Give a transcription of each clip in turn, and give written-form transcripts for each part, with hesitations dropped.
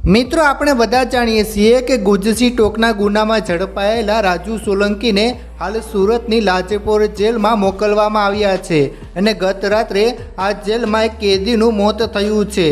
મિત્રો આપણે બધા જાણીએ છીએ કે ગુજસી ટોકના ગુનામાં ઝડપાયેલા રાજુ સોલંકીને હાલ સુરતની લાજપોર જેલમાં મોકલવામાં આવ્યા છે અને ગત રાત્રે આ જેલમાં એક કેદીનું મોત થયું છે।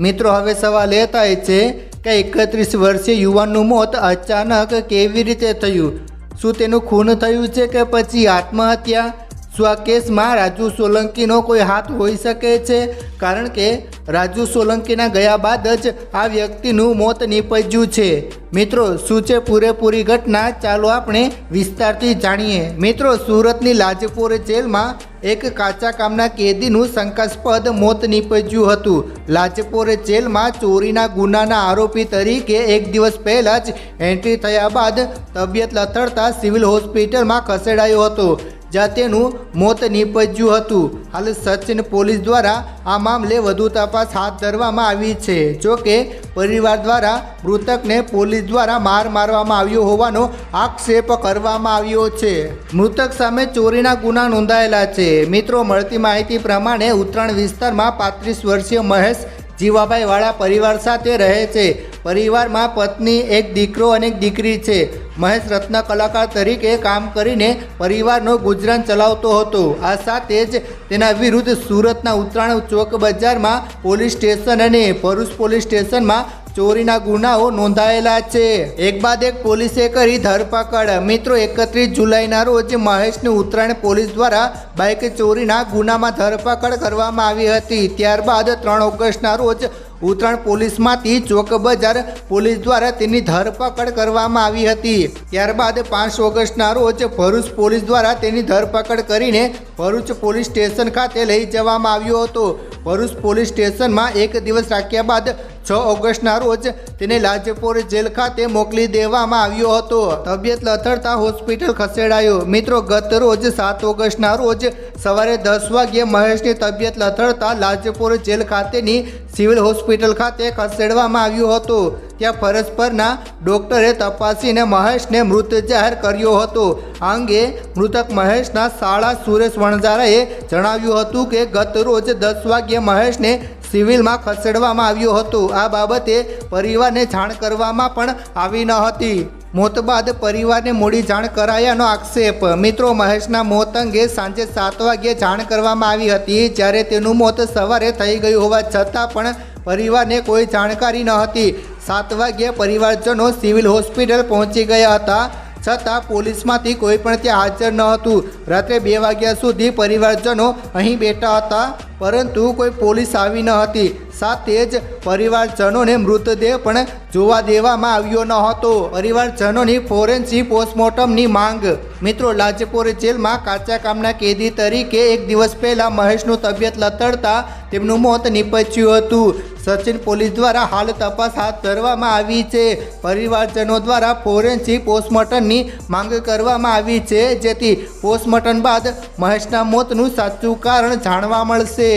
મિત્રો હવે સવાલ એ થાય છે કે 31 વર્ષીય યુવાનનું મોત અચાનક કેવી રીતે થયું? શું તેનું ખૂન થયું છે કે પછી આત્મહત્યા? શું આ કેસમાં રાજુ સોલંકીનો કોઈ હાથ હોઈ શકે છે? કારણ કે રાજુ સોલંકીના ગયા બાદ જ આ વ્યક્તિનું મોત નીપજ્યું છે। મિત્રો શું છે પૂરેપૂરી ઘટના? ચાલો આપણે વિસ્તારથી જાણીએ। મિત્રો સુરતની લાજપોર જેલમાં એક કાચા કામના કેદીનું શંકાસ્પદ મોત નીપજ્યું હતું। લાજપોર જેલમાં ચોરીના ગુનાના આરોપી તરીકે એક દિવસ પહેલાં જ એન્ટ્રી થયા બાદ તબિયત લથડતા સિવિલ હોસ્પિટલમાં ખસેડાયો હતો, જ્યાં તેનું મોત નીપજ્યું હતું। હાલ સચિન પોલીસ દ્વારા આ મામલે વધુ તપાસ હાથ ધરવામાં આવી છે। જો કે પરિવાર દ્વારા મૃતકને પોલીસ દ્વારા માર મારવામાં આવ્યો હોવાનો આક્ષેપ કરવામાં આવ્યો છે। મૃતક સામે ચોરીના ગુના નોંધાયેલા છે। મિત્રો મળતી માહિતી પ્રમાણે ઉત્તરાણ વિસ્તારમાં 35 વર્ષીય મહેશ જીવાભાઈ વાળા પરિવાર સાથે રહે છે। પરિવારમાં પત્ની, એક દીકરો અને એક દીકરી છે। મહેશ રત્ન કલાકાર તરીકે કામ કરીને પરિવારનો ગુજરાન ચલાવતો હતો। આ સાથે જ તેના વિરુદ્ધ સુરતના ઉત્તરાણ ચોક બજારમાં પોલીસ સ્ટેશન અને ભરૂચ પોલીસ સ્ટેશનમાં ચોરીના ગુનાઓ નોંધાયેલા છે। એક બાદ એક પોલીસે કરી ધરપકડ। મિત્રો 31 જુલાઈના રોજ મહેશની ઉત્તરાયણ પોલીસ દ્વારા બાઇક ચોરીના ગુનામાં ધરપકડ કરવામાં આવી હતી। ત્યારબાદ 3 ઓગસ્ટના રોજ ઉત્તરાયણ પોલીસમાંથી ચોક બજાર પોલીસ દ્વારા તેની ધરપકડ કરવામાં આવી હતી। ત્યારબાદ 5 ઓગસ્ટના રોજ ભરૂચ પોલીસ દ્વારા તેની ધરપકડ કરીને ભરૂચ પોલીસ સ્ટેશન ખાતે લઈ જવામાં આવ્યો હતો। ભરૂચ પોલીસ સ્ટેશનમાં એક દિવસ રાખ્યા બાદ 6 ઓગસ્ટના રોજ તેને લાજપોર જેલ ખાતે મોકલી દેવામાં આવ્યો હતો। તબિયત લથડતા હોસ્પિટલ ખસેડાયો। મિત્રો ગત રોજ 7 ઓગસ્ટના રોજ સવારે 10 વાગ્યે મહેશની તબિયત લથડતા લાજપોર જેલ ખાતેની સિવિલ હોસ્પિટલ ખાતે ખસેડવામાં આવ્યો હતો। ત્યાં ફરજ પરના ડોક્ટરે તપાસીને મહેશને મૃત જાહેર કર્યો હતો। આ અંગે મૃતક મહેશના સાળા સુરેશ વણઝારાએ જણાવ્યું હતું કે ગત રોજ 10 વાગ્યે મહેશને સિવિલમાં ખસેડવામાં આવ્યો હતો। આ બાબતે પરિવારને જાણ કરવામાં પણ આવી ન હતી। મોત બાદ પરિવારને મોડી જાણ કરાયાનો આક્ષેપ। મિત્રો મહેશના મોત અંગે સાંજે 7 વાગ્યે જાણ કરવામાં આવી હતી, જ્યારે તેનું મોત સવારે થઈ ગયું હોવા છતાં પણ પરિવારને કોઈ જાણકારી ન હતી। 7 વાગ્યે પરિવારજનો સિવિલ હોસ્પિટલ પહોંચી ગયા હતા, છતાં પોલીસમાંથી કોઈ પણ ત્યાં હાજર ન હતું। રાત્રે 2 વાગ્યા સુધી પરિવારજનો અહીં બેઠા હતા, પરંતુ કોઈ પોલીસ આવી ન હતી। સાથે જ પરિવારજનોને મૃતદેહ પણ જોવા દેવામાં આવ્યો ન હતો। પરિવારજનોની ફોરેન્સિક પોસ્ટમોર્ટમની માંગ। મિત્રો લાજપોર જેલમાં કાચા કામના કેદી તરીકે એક દિવસ પહેલા મહેશનું તબિયત લથડતા તેમનું મોત નીપજ્યું હતું। સચિન પોલીસ દ્વારા હાલ તપાસ હાથ ધરવામાં આવી છે। પરિવારજનો દ્વારા ફોરેન્સિક પોસ્ટમોર્ટમની માંગ કરવામાં આવી છે, જેથી પોસ્ટમોર્ટમ બાદ મહેશના મોતનું સાચું કારણ જાણવા મળશે।